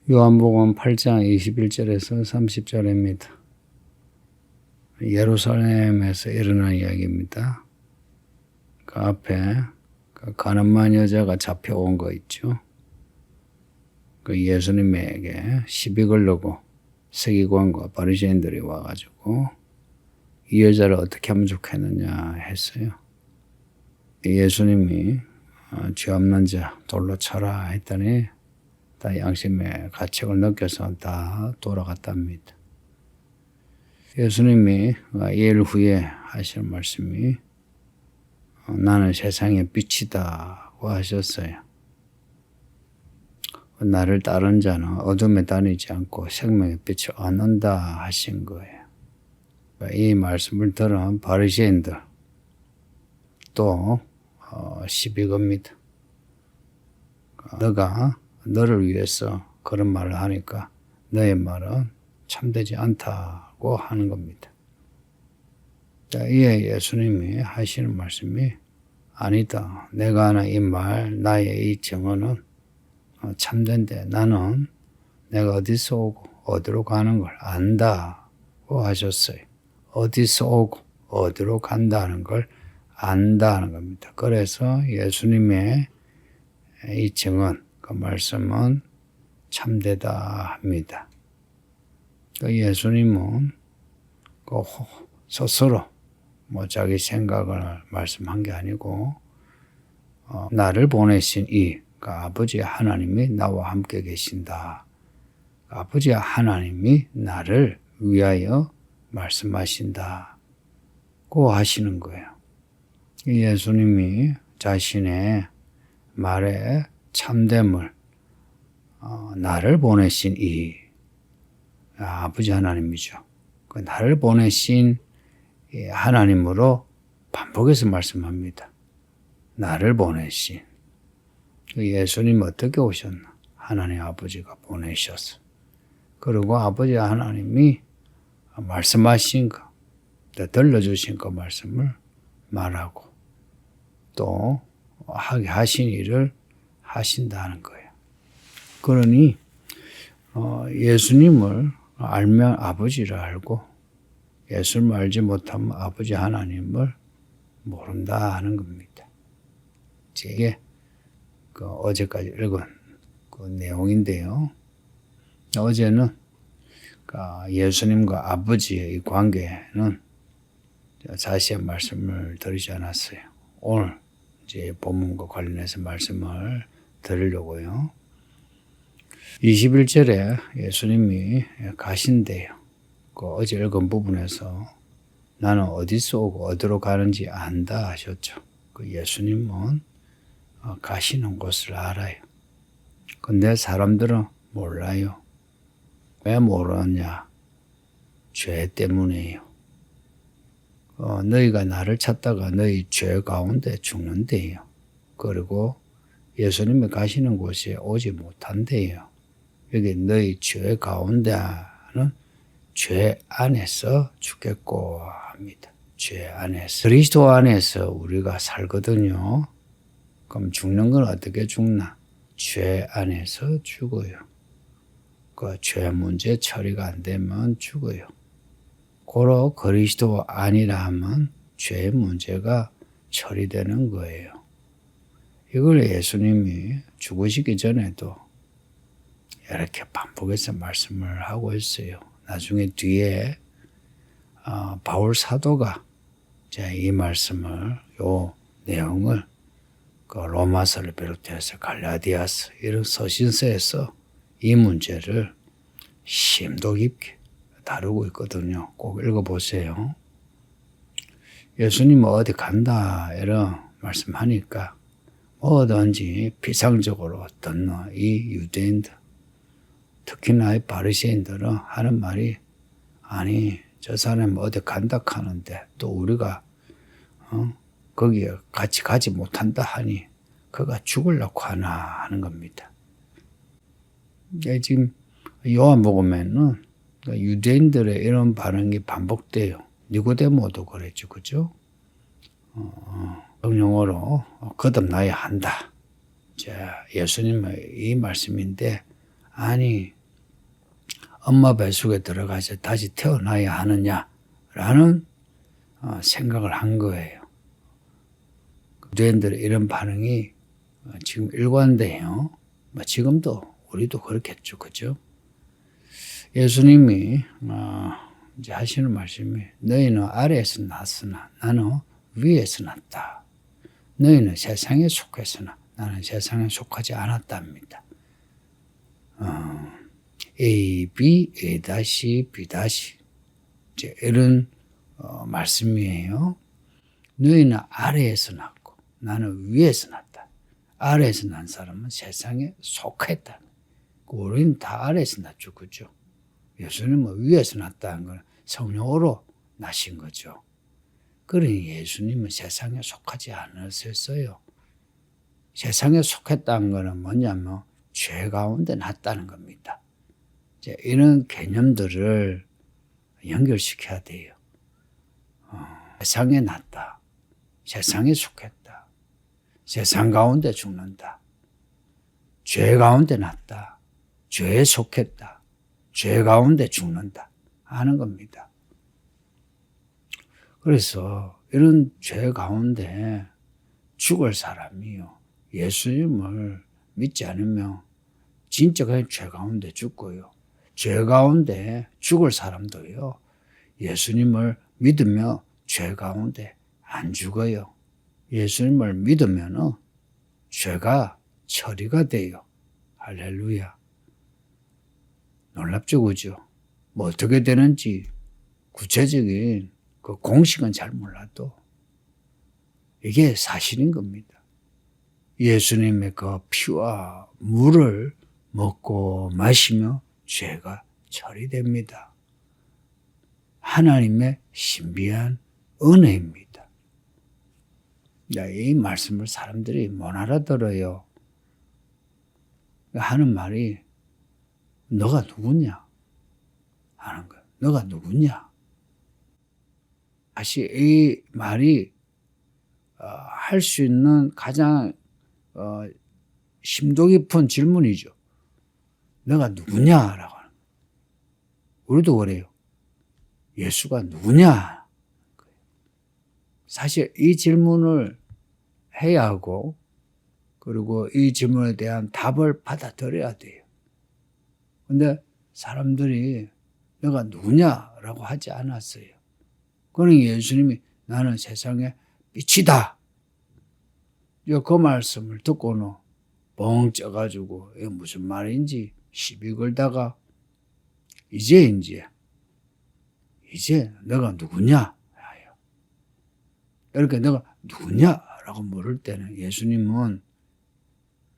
요한복음 8장 21절에서 30절입니다. 예루살렘에서 일어난 이야기입니다. 그 앞에 그 가늠한 여자가 잡혀온 거 있죠. 그 예수님에게 시비 걸려고 서기관과 바리새인들이 와가지고 이 여자를 어떻게 하면 좋겠느냐 했어요. 예수님이 죄 없는 자 돌로 쳐라 했더니 다 양심의 가책을 느껴서 다 돌아갔답니다. 예수님이 일 후에 하시는 말씀이 나는 세상의 빛이다고 하셨어요. 나를 따른 자는 어둠에 다니지 않고 생명의 빛을 얻는다 하신 거예요. 이 말씀을 들은 바리새인들 또 시비 겁니다. 너가 너를 위해서 그런 말을 하니까 너의 말은 참되지 않다고 하는 겁니다. 이에 예수님이 하시는 말씀이 아니다. 내가 하는 이 말, 나의 이 증언은 참된데 나는 내가 어디서 오고 어디로 가는 걸 안다고 하셨어요. 어디서 오고 어디로 간다는 걸 안다는 겁니다. 그래서 예수님의 이 증언, 그 말씀은 참되다 합니다. 예수님은 스스로 자기 생각을 말씀한 게 아니고 나를 보내신 그러니까 아버지 하나님이 나와 함께 계신다. 아버지 하나님이 나를 위하여 말씀하신다고 하시는 거예요. 예수님이 자신의 말에 참됨을 나를 보내신 아버지 하나님이죠. 그 나를 보내신 하나님으로 반복해서 말씀합니다. 나를 보내신. 예수님 어떻게 오셨나? 하나님 아버지가 보내셨어. 그리고 아버지 하나님이 말씀하신 거, 들려주신 그 말씀을 말하고 또 하게 하신 일을 하신다는 거예요. 그러니 예수님을 알면 아버지를 알고 예수님을 알지 못하면 아버지 하나님을 모른다 하는 겁니다. 이게 어제까지 읽은 그 내용인데요. 어제는 예수님과 아버지의 이 관계는 자세한 말씀을 드리지 않았어요. 오늘 이제 본문과 관련해서 말씀을 드리려고요. 21절에 예수님이 가신대요. 그 어제 읽은 부분에서 나는 어디서 오고 어디로 가는지 안다 하셨죠. 그 예수님은 가시는 곳을 알아요. 근데 사람들은 몰라요. 왜 모르냐? 죄 때문이에요. 너희가 나를 찾다가 너희 죄 가운데 죽는데요. 그리고 예수님이 가시는 곳에 오지 못한대요. 여기 너희 죄 가운데는 죄 안에서 죽겠고 합니다. 죄 안에서. 그리스도 안에서 우리가 살거든요. 그럼 죽는 건 어떻게 죽나? 죄 안에서 죽어요. 그 죄 문제 처리가 안 되면 죽어요. 고로 그리스도 아니라 하면 죄 문제가 처리되는 거예요. 이걸 예수님이 죽으시기 전에도 이렇게 반복해서 말씀을 하고 있어요. 나중에 뒤에 바울 사도가 이 말씀을, 요 내용을 그 로마서를 비롯해서 갈라디아서 이런 서신서에서 이 문제를 심도 깊게 다루고 있거든요. 꼭 읽어보세요. 예수님은 어디 간다 이런 말씀하니까 뭐든지 비상적으로 듣는 이 유대인들, 특히나 이 바리새인들은 하는 말이 아니 저 사람 어디 간다 하는데 또 우리가 거기에 같이 가지 못한다 하니 그가 죽으려고 하나 하는 겁니다. 지금 요한복음에는 유대인들의 이런 반응이 반복돼요. 니고데모도 그랬죠. 그죠? 성령으로 거듭나야 한다. 자, 예수님의 이 말씀인데 아니 엄마 뱃속에 들어가서 다시 태어나야 하느냐라는 생각을 한 거예요. 유대인들의 이런 반응이 지금 일관돼요. 지금도 우리도 그렇겠죠, 그죠? 예수님이 이제 하시는 말씀이 너희는 아래에서 났으나 나는 위에서 났다. 너희는 세상에 속했으나 나는 세상에 속하지 않았답니다. A, B, A 다시, B 다시 이제 이런 말씀이에요. 너희는 아래에서 났고 나는 위에서 났다. 아래에서 난 사람은 세상에 속했다. 우리는 다 아래에서 났죠, 그죠? 예수님은 위에서 났다는 건 성령으로 나신 거죠. 그러니 예수님은 세상에 속하지 않으셨어요. 세상에 속했다는 것은 뭐냐면 죄 가운데 났다는 겁니다. 이제 이런 개념들을 연결시켜야 돼요. 세상에 났다. 세상에 속했다. 세상 가운데 죽는다. 죄 가운데 났다. 죄에 속했다. 죄 가운데 죽는다 하는 겁니다. 그래서 이런 죄 가운데 죽을 사람이요. 예수님을 믿지 않으면 진짜 그냥 죄 가운데 죽고요. 죄 가운데 죽을 사람도요. 예수님을 믿으며 죄 가운데 안 죽어요. 예수님을 믿으면 죄가 처리가 돼요. 할렐루야. 놀랍죠, 그죠? 뭐 어떻게 되는지 구체적인 그 공식은 잘 몰라도 이게 사실인 겁니다. 예수님의 그 피와 물을 먹고 마시며 죄가 처리됩니다. 하나님의 신비한 은혜입니다. 이 말씀을 사람들이 못 알아들어요. 하는 말이 너가 누구냐 하는 거야. 너가 누구냐. 다시 이 말이 할 수 있는 가장 심도 깊은 질문이죠. 너가 누구냐라고 하는 거예요. 우리도 그래요. 예수가 누구냐. 사실 이 질문을 해야 하고 그리고 이 질문에 대한 답을 받아들여야 돼요. 근데 사람들이 너가 누구냐라고 하지 않았어요. 그러니 예수님이 나는 세상의 빛이다. 그 말씀을 듣고는 뻥 쪄가지고 이게 무슨 말인지 시비 걸다가 이제 너가 누구냐? 이렇게 너가 누구냐라고 물을 때는 예수님은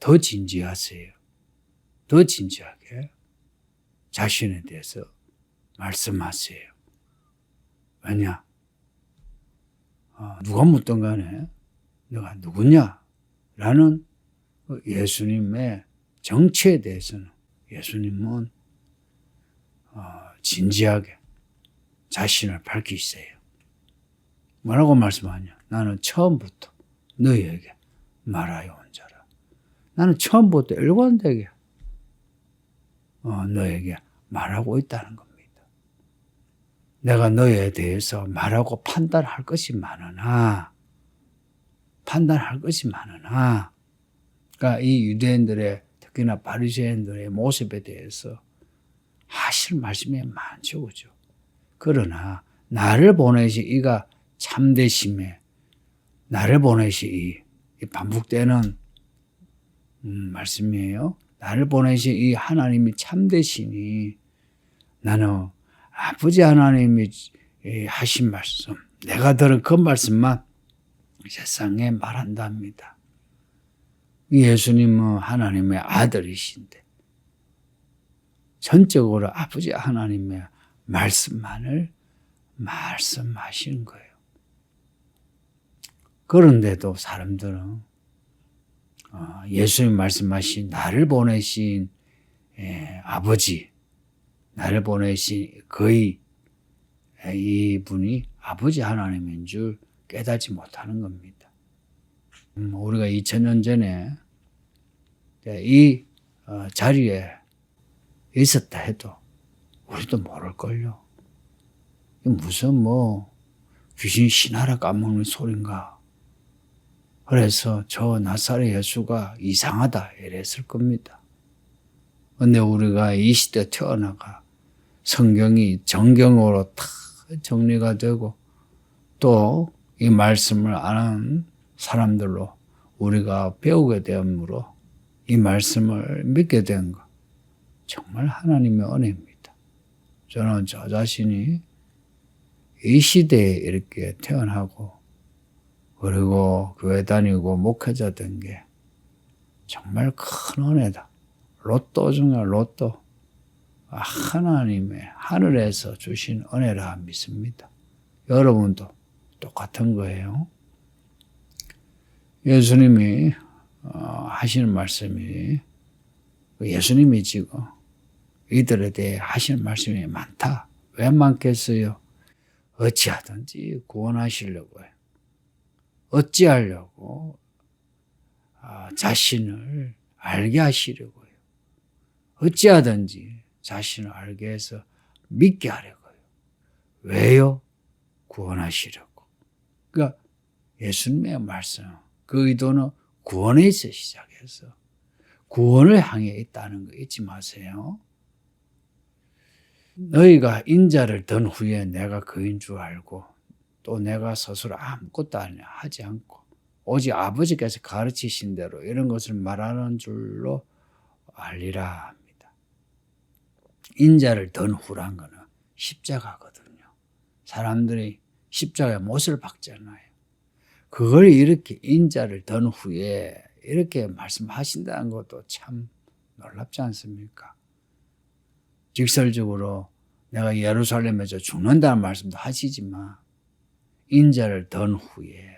더 진지하세요. 더 진지하게 자신에 대해서 말씀하세요. 왜냐? 누가 묻든 간에 너가 누구냐라는 예수님의 정체에 대해서는 예수님은 진지하게 자신을 밝히세요. 뭐라고 말씀하냐? 나는 처음부터 너희에게 말하여 온 자라. 나는 처음부터 일관되게 너에게 말하고 있다는 겁니다. 내가 너에 대해서 말하고 판단할 것이 많으나 그러니까 이 유대인들의 특히나 바리새인들의 모습에 대해서 하실 말씀이 많죠, 그죠? 그러나 나를 보내신 이가 참되심에 나를 보내신 이 반복되는 말씀이에요. 나를 보내신 이 하나님이 참되시니 나는 아버지 하나님이 하신 말씀, 내가 들은 그 말씀만 세상에 말한답니다. 예수님은 하나님의 아들이신데 전적으로 아버지 하나님의 말씀만을 말씀하시는 거예요. 그런데도 사람들은 예수님 말씀하신 나를 보내신 아버지, 나를 보내신 그의 이분이 아버지 하나님인 줄 깨닫지 못하는 겁니다. 우리가 2000년 전에 이 자리에 있었다 해도 우리도 모를걸요. 무슨 귀신 신하라 까먹는 소린가. 그래서 저 나사렛 예수가 이상하다 이랬을 겁니다. 근데 우리가 이 시대 태어나가 성경이 정경으로 다 정리가 되고 또 이 말씀을 아는 사람들로 우리가 배우게 되므로 이 말씀을 믿게 된 것 정말 하나님의 은혜입니다. 저는 저 자신이 이 시대에 이렇게 태어나고 그리고 교회 다니고 목회자 된 게 정말 큰 은혜다. 로또 중에 로또. 하나님의 하늘에서 주신 은혜라 믿습니다. 여러분도 똑같은 거예요. 예수님이 하시는 말씀이 예수님이 지금 이들에 대해 하시는 말씀이 많다. 왜 많겠어요? 어찌하든지 구원하시려고 해요. 어찌하려고 자신을 알게 하시려고 해요. 어찌하든지 자신을 알게 해서 믿게 하려고 해요. 왜요? 구원하시려고. 그러니까 예수님의 말씀, 그 의도는 구원에서 시작해서 구원을 향해 있다는 거 잊지 마세요. 너희가 인자를 든 후에 내가 그인 줄 알고 또 내가 스스로 아무것도 하지 않고 오직 아버지께서 가르치신 대로 이런 것을 말하는 줄로 알리라 합니다. 인자를 든 후란 거는 십자가거든요. 사람들이 십자가에 못을 박잖아요. 그걸 이렇게 인자를 든 후에 이렇게 말씀하신다는 것도 참 놀랍지 않습니까? 직설적으로 내가 예루살렘에서 죽는다는 말씀도 하시지만 인자를 든 후에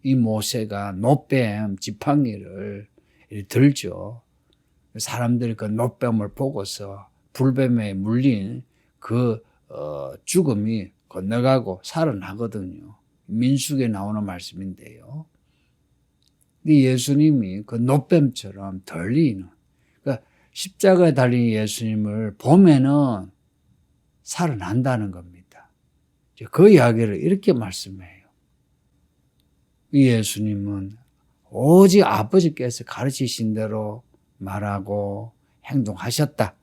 이 모세가 놋뱀 지팡이를 들죠. 사람들이 그 놋뱀을 보고서 불뱀에 물린 그 죽음이 건너가고 살아나거든요. 민수기에 나오는 말씀인데요. 예수님이 그 놋뱀처럼 들리는, 그러니까 십자가에 달린 예수님을 보면은 살아난다는 겁니다. 그 이야기를 이렇게 말씀해요. 이 예수님은 오직 아버지께서 가르치신 대로 말하고 행동하셨다.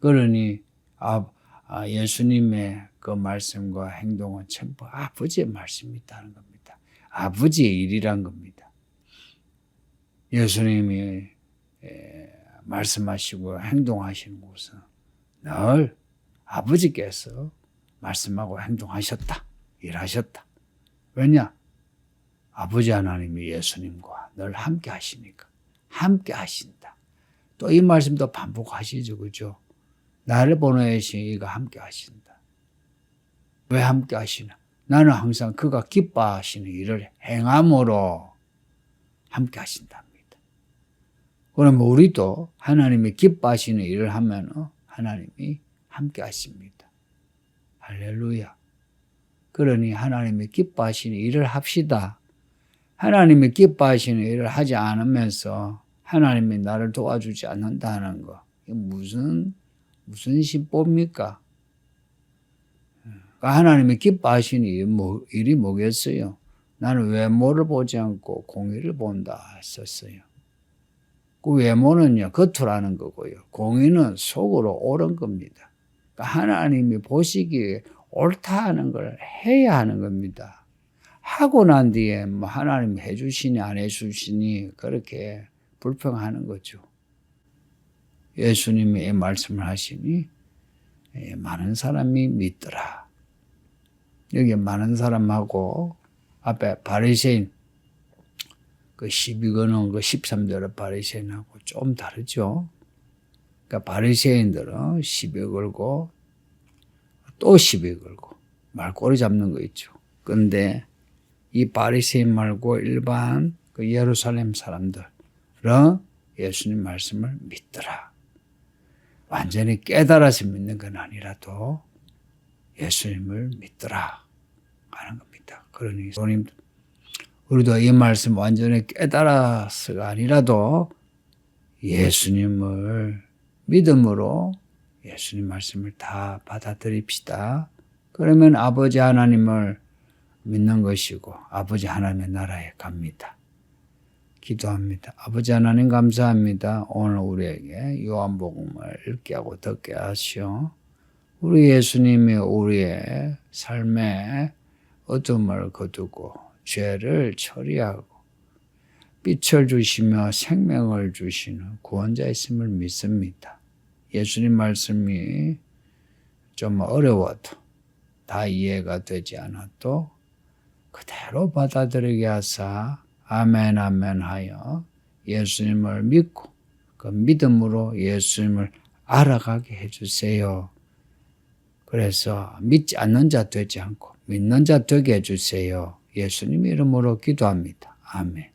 그러니 예수님의 그 말씀과 행동은 전부 아버지의 말씀이 있다는 겁니다. 아버지의 일이란 겁니다. 예수님이 말씀하시고 행동하시는 곳은 늘 아버지께서 말씀하고 행동하셨다. 일하셨다. 왜냐? 아버지 하나님이 예수님과 늘 함께 하시니까. 함께 하신다. 또 이 말씀도 반복하시죠. 그죠? 나를 보내신 이가 함께 하신다. 왜 함께 하시나? 나는 항상 그가 기뻐하시는 일을 행함으로 함께 하신답니다. 그러면 우리도 하나님이 기뻐하시는 일을 하면 하나님이 함께 하십니다. 할렐루야. 그러니 하나님이 기뻐하시는 일을 합시다. 하나님이 기뻐하시는 일을 하지 않으면서 하나님이 나를 도와주지 않는다는 거. 이게 무슨 신법입니까? 하나님이 기뻐하시는 일이 뭐겠어요? 나는 외모를 보지 않고 공의를 본다 했었어요. 그 외모는요, 겉으로 하는 거고요. 공의는 속으로 옳은 겁니다. 그러니까 하나님이 보시기에 옳다 하는 걸 해야 하는 겁니다. 하고 난 뒤에 하나님이 해주시니 안 해주시니 그렇게 불평하는 거죠. 예수님이 이 말씀을 하시니 많은 사람이 믿더라. 여기 많은 사람하고 앞에 바리새인 그 12거는 그 13절의 바리새인하고 좀 다르죠. 그러니까 바리새인들은 시비 걸고 또 시비 걸고 말꼬리 잡는 거 있죠. 그런데 이 바리새인 말고 일반 그 예루살렘 사람들은 예수님 말씀을 믿더라. 완전히 깨달아서 믿는 건 아니라도 예수님을 믿더라 하는 겁니다. 그러니 우리도 이 말씀 완전히 깨달아서가 아니라도 예수님을 믿음으로 예수님 말씀을 다 받아들입시다. 그러면 아버지 하나님을 믿는 것이고 아버지 하나님의 나라에 갑니다. 기도합니다. 아버지 하나님 감사합니다. 오늘 우리에게 요한복음을 읽게 하고 듣게 하시오. 우리 예수님이 우리의 삶에 어둠을 거두고 죄를 처리하고 빛을 주시며 생명을 주시는 구원자이심을 믿습니다. 예수님 말씀이 좀 어려워도 다 이해가 되지 않아도 그대로 받아들이게 하사 아멘 아멘 하여 예수님을 믿고 그 믿음으로 예수님을 알아가게 해주세요. 그래서 믿지 않는 자 되지 않고 믿는 자 되게 해주세요. 예수님 이름으로 기도합니다. 아멘.